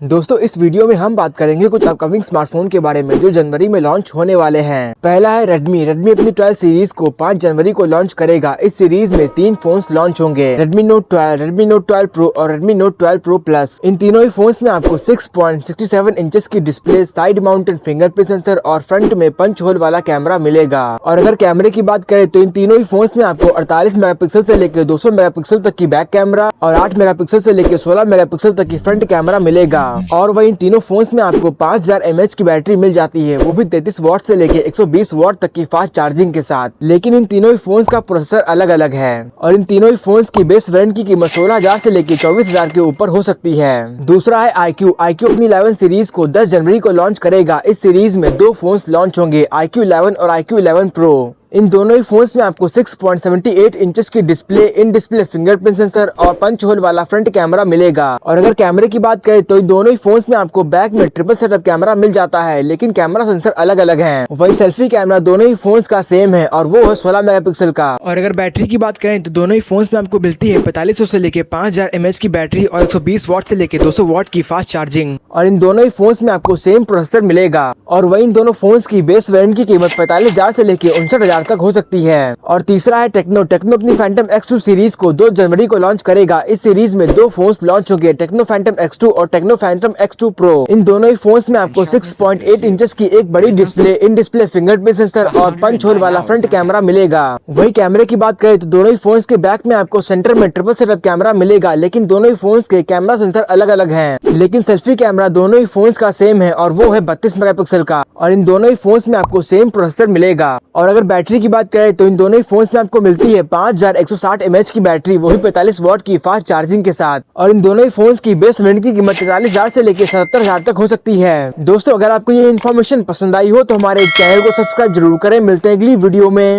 दोस्तों इस वीडियो में हम बात करेंगे कुछ अपकमिंग स्मार्टफोन के बारे में जो जनवरी में लॉन्च होने वाले हैं। पहला है रेडमी अपनी 12 सीरीज को 5 जनवरी को लॉन्च करेगा। इस सीरीज में 3 फोन्स लॉन्च होंगे, Redmi note 12, Redmi note 12 pro और रेडमी नोट 12 प्रो प्लस। इन तीनों ही फोन्स में आपको 6.67 इंचेस की display, side mounted fingerprint sensor और फ्रंट में पंच होल वाला कैमरा मिलेगा। और अगर कैमरे की बात करें तो इन तीनों ही फोन्स में आपको 48 मेगापिक्सल से लेकर 200 मेगापिक्सल तक की बैक कैमरा और 8 मेगापिक्सल से लेकर 16 मेगापिक्सल तक की फ्रंट कैमरा मिलेगा। और वही इन तीनों फोन्स में आपको 5000 mAh की बैटरी मिल जाती है, वो भी 33 वॉट से लेके 120 वॉट तक की फास्ट चार्जिंग के साथ। लेकिन इन तीनों ही फोन्स का प्रोसेसर अलग अलग है और इन तीनों ही फोन्स की बेस वेरिएंट की कीमत 16000 से लेके 24000 के ऊपर हो सकती है। दूसरा है iQOO अपनी 11 सीरीज को 10 जनवरी को लॉन्च करेगा। इस सीरीज में 2 फोन्स लॉन्च होंगे, iQOO 11 और iQOO 11 प्रो। इन दोनों ही फोन्स में आपको 6.78 इंचेस की display, in display fingerprint sensor और पंच होल वाला फ्रंट कैमरा मिलेगा। और अगर कैमरे की बात करें तो इन दोनों ही फोन्स में आपको बैक में ट्रिपल सेटअप कैमरा मिल जाता है, लेकिन कैमरा सेंसर अलग अलग हैं। वही सेल्फी कैमरा दोनों ही फोन्स का सेम है और वो है 16 मेगापिक्सल का। और अगर बैटरी की बात करें तो दोनों ही फोन्स में आपको मिलती है 4500 से लेके 5000 mAh की बैटरी और 120 वॉट से लेके 200 वॉट की फास्ट चार्जिंग। और इन दोनों ही फोन्स में आपको सेम प्रोसेसर मिलेगा। और वही इन दोनों फोन्स की बेस वेरिएंट की कीमत 45000 से लेके 59000 तक हो सकती है। और तीसरा है टेक्नो अपनी फैंटम X2 सीरीज को 2 जनवरी को लॉन्च करेगा। इस सीरीज में 2 फोन्स लॉन्च होंगे, टेक्नो फैंटम X2 और टेक्नो फैंटम X2 प्रो। इन दोनों ही फोन्स में आपको 6.8 इंचेस की एक बड़ी display, in display fingerprint sensor और पंच होल वाला फ्रंट कैमरा मिलेगा। वही कैमरे की बात करें तो दोनों ही फोन्स के बैक में आपको सेंटर में ट्रिपल सेटअप कैमरा मिलेगा, लेकिन दोनों ही फोन्स के कैमरा सेंसर अलग अलग हैं। लेकिन सेल्फी कैमरा दोनों ही फोन्स का सेम है और वो है 32 मेगापिक्सल का। और इन दोनों ही फोन्स में आपको सेम प्रोसेसर मिलेगा। और अगर बैटरी की बात करें तो इन दोनों ही फोन्स में आपको मिलती है 5160 mAh की बैटरी, वो भी 45 वॉट की फास्ट चार्जिंग के साथ। और इन दोनों ही फोन्स की बेस वेरिएंट की कीमत 43000 से लेकर 77000 तक हो सकती है। दोस्तों अगर आपको ये इन्फॉर्मेशन पसंद आई हो तो हमारे चैनल को सब्सक्राइब जरूर करें। मिलते हैं अगली वीडियो में।